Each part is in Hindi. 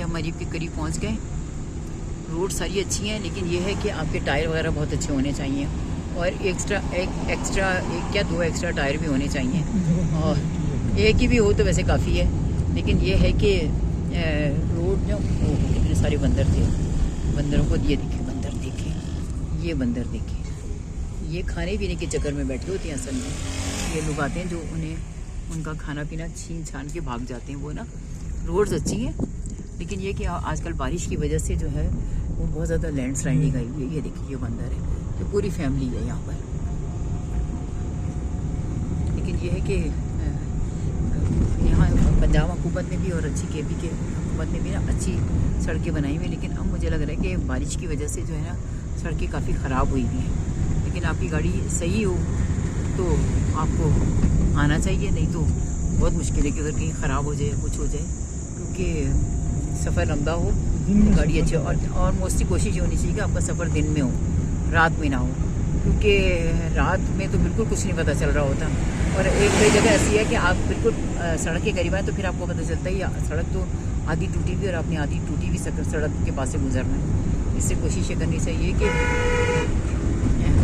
हम मरीब के करीब पहुंच गए। रोड सारी अच्छी हैं, लेकिन ये है कि आपके टायर वगैरह बहुत अच्छे होने चाहिए और एक क्या दो एक्स्ट्रा टायर भी होने चाहिए, और एक ही भी हो तो वैसे काफ़ी है। लेकिन ये है कि रोड जो इतने सारे बंदर थे, बंदरों को ये देखे, बंदर देखे, ये बंदर देखे, ये खाने पीने के चक्कर में बैठे होते हैं असल में। ये लोग आते हैं जो उन्हें उनका खाना पीना छीन छान के भाग जाते हैं। वो ना रोड्स अच्छी हैं, लेकिन ये कि आजकल बारिश की वजह से जो है वो बहुत ज़्यादा लैंडस्लाइडिंग आई हुई है। ये देखिए ये बंदर है, ये पूरी फैमिली है यहाँ पर। लेकिन ये है कि यहाँ पंजाब हुकूमत ने भी और अच्छी केपी के हुकूमत ने भी ना अच्छी सड़कें बनाई हुई, लेकिन अब मुझे लग रहा है कि बारिश की वजह से जो है ना सड़कें काफ़ी ख़राब हुई हुई हैं। लेकिन आपकी गाड़ी सही हो तो आपको आना चाहिए, नहीं तो बहुत मुश्किल है कि अगर कहीं ख़राब हो जाए कुछ हो जाए, क्योंकि सफ़र लंबा हो, गाड़ी अच्छी हो। और मोस्टली कोशिश ये होनी चाहिए कि आपका सफ़र दिन में हो, रात में ना हो, क्योंकि रात में तो बिल्कुल कुछ नहीं पता चल रहा होता। और एक कई जगह ऐसी है कि आप बिल्कुल सड़क के करीब आए तो फिर आपको पता चलता है सड़क तो आधी टूटी हुई और आपने आधी टूटी हुई सड़क के पास से गुजरना है। इससे कोशिश ये करनी चाहिए कि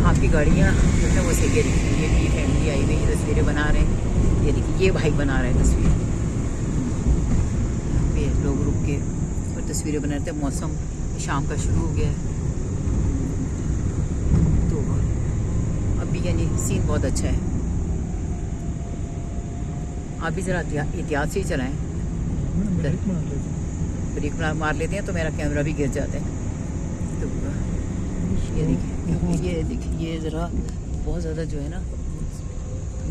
आपकी गाड़ियाँ जो है वो सही रखें। ये भी फैमिली आई हुई है, तस्वीरें बना रहे हैं। ये देखिए ये भाई बना रहे हैं तस्वीर, यहाँ पे लोग रुक के और तस्वीरें बना रहे थे। मौसम शाम का शुरू हो गया है, तो अभी यानी सीन बहुत अच्छा है। आप भी ज़रा एहतियात से ही चलाएँ, ब्रेक मार लेते हैं तो मेरा कैमरा भी गिर जाता है। तो ये देखिए ये ज़रा बहुत ज़्यादा जो है ना,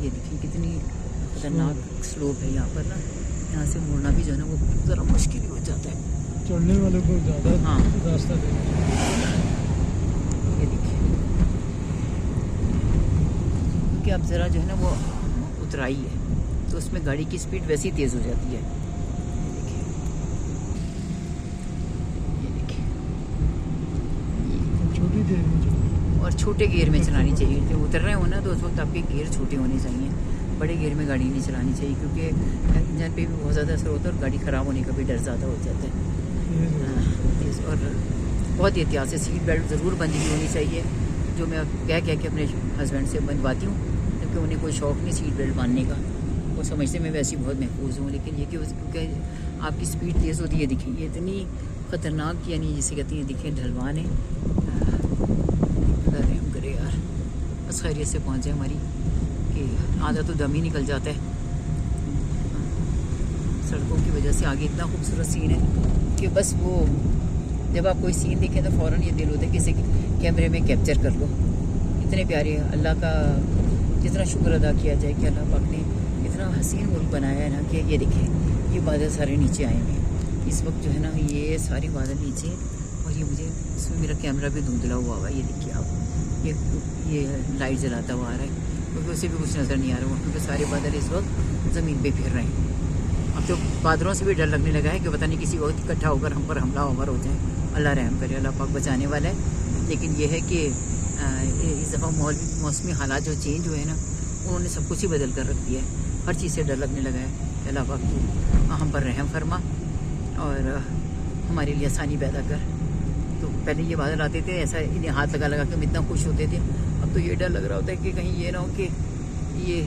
ये देखिए कितनी खतरनाक स्लोप है यहाँ पर ना। यहाँ से मुड़ना भी जो है ना वो ज़रा मुश्किल हो जाता है, चढ़ने वाले को ज़्यादा हाँ रास्ता देना। ये देखिए क्योंकि अब ज़रा जो है ना वो उतराई है तो उसमें गाड़ी की स्पीड वैसे ही तेज़ हो जाती है। ये देखिए छोटी देर में और छोटे गियर में चलानी चाहिए। जब उतर रहे हो ना तो उस वक्त आपके गियर छोटे होने चाहिए, बड़े गियर में गाड़ी नहीं चलानी चाहिए, क्योंकि इंजन पे भी बहुत ज़्यादा असर होता है और गाड़ी ख़राब होने का भी डर ज़्यादा हो जाता है। और बहुत एहतियात से सीट बेल्ट ज़रूर बंधी हुई होनी चाहिए, जो मैं कह के अपने हस्बैंड से बंधवाती हूँ, क्योंकि उन्हें कोई शौक़ नहीं सीट बेल्ट बांधने का। वो समझते मैं वैसे बहुत महफूज हूँ, लेकिन ये कि क्योंकि आपकी स्पीड तेज़ होती है। देखिए ये इतनी ख़तरनाक यानी जिसे कहती हैं, देखिए ढलवान है। हम करे यार बस खैरियत से पहुँच जाए हमारी, कि आधा तो दम ही निकल जाता है। सड़कों की वजह से आगे इतना खूबसूरत सीन है कि बस वो जब आप कोई सीन देखें तो फ़ौरन ये दिल होता है कि इसे कैमरे में कैप्चर कर लो। इतने प्यारे अल्लाह का जितना शुक्र अदा किया जाए कि अल्लाह पाक ने इतना हसीन मुल्क बनाया है ना, कि ये देखें ये बादल सारे नीचे आए हुए हैं इस वक्त जो है ना, ये सारे बादल नीचे, और ये मुझे इसमें मेरा कैमरा भी धुंधला हुआ हुआ है। ये देखिए आप ये लाइट जलाता हुआ आ रहा है, क्योंकि उसे भी कुछ नज़र नहीं आ रहा, क्योंकि सारे बादल इस वक्त ज़मीन पे फिर रहे हैं। अब तो बादलों से भी डर लगने लगा है कि पता नहीं किसी वक्त इकट्ठा होकर हम पर हमला उमर हो जाए। अल्लाह रहम करे, अल्लाह पाक बचाने वाला है। लेकिन यह है कि इस दफ़ा मौसमी हालात जो चेंज हुए हैं ना, उन्होंने सब कुछ ही बदल कर रख दिया है। हर चीज़ से डर लगने लगा है। अल्लाह पाक तू हम पर रहम फरमा और हमारे लिए आसानी पैदा कर। तो पहले ये बादल आते थे, ऐसा इन्हें हाथ लगा लगा के हम इतना खुश होते थे। अब तो ये डर लग रहा होता है कि कहीं ये ना हो कि ये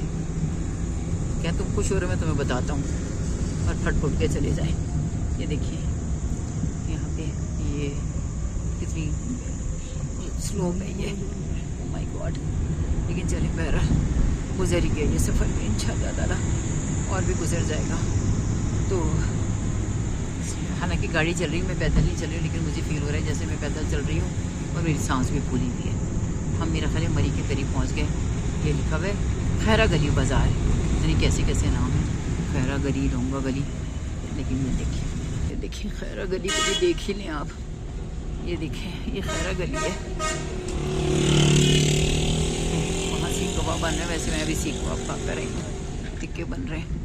क्या तुम खुश हो रहे हो, मैं तुम्हें बताता हूँ, और फट फुट के चले जाए। ये देखिए यहाँ पे ये कितनी स्लोप है ये, ओह माय गॉड। लेकिन चले बहरहाल गुजर ही गया ये सफ़र में, इंशाअल्लाह ताला और भी गुजर जाएगा। तो हालांकि गाड़ी चल रही है, मैं पैदल नहीं चल रही हूँ, लेकिन मुझे फील हो रहा है जैसे मैं पैदल चल रही हूँ और मेरी सांस भी फूली हुई है। हम मेरा ख्याल है मरी के करीब पहुँच गए। ये लिखा हुआ है खैरा गली बाज़ार, यानी कैसे कैसे नाम है, खैरा गली, लोंगा गली। लेकिन ये देखिए खैरा गली को भी देख ही लें आप। ये देखें ये खैरा गली है, वहाँ सीख कबाब बन रहे हैं। वैसे मैं अभी सीख कबाब खा कर रही हूँ, टिक्के बन रहे हैं।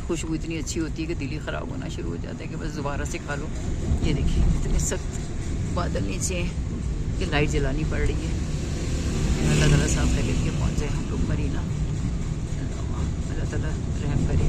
खुशबू इतनी अच्छी होती है कि दिल ही ख़राब होना शुरू हो जाता है कि बस दोबारा से खा लो। ये देखिए इतने सख्त बादल नीचे हैं कि लाइट जलानी पड़ रही है। अल्लाह ताला साफ खैरियत के पहुँच जाए हम लोग मरीना, अल्लाह ताला रहम करे।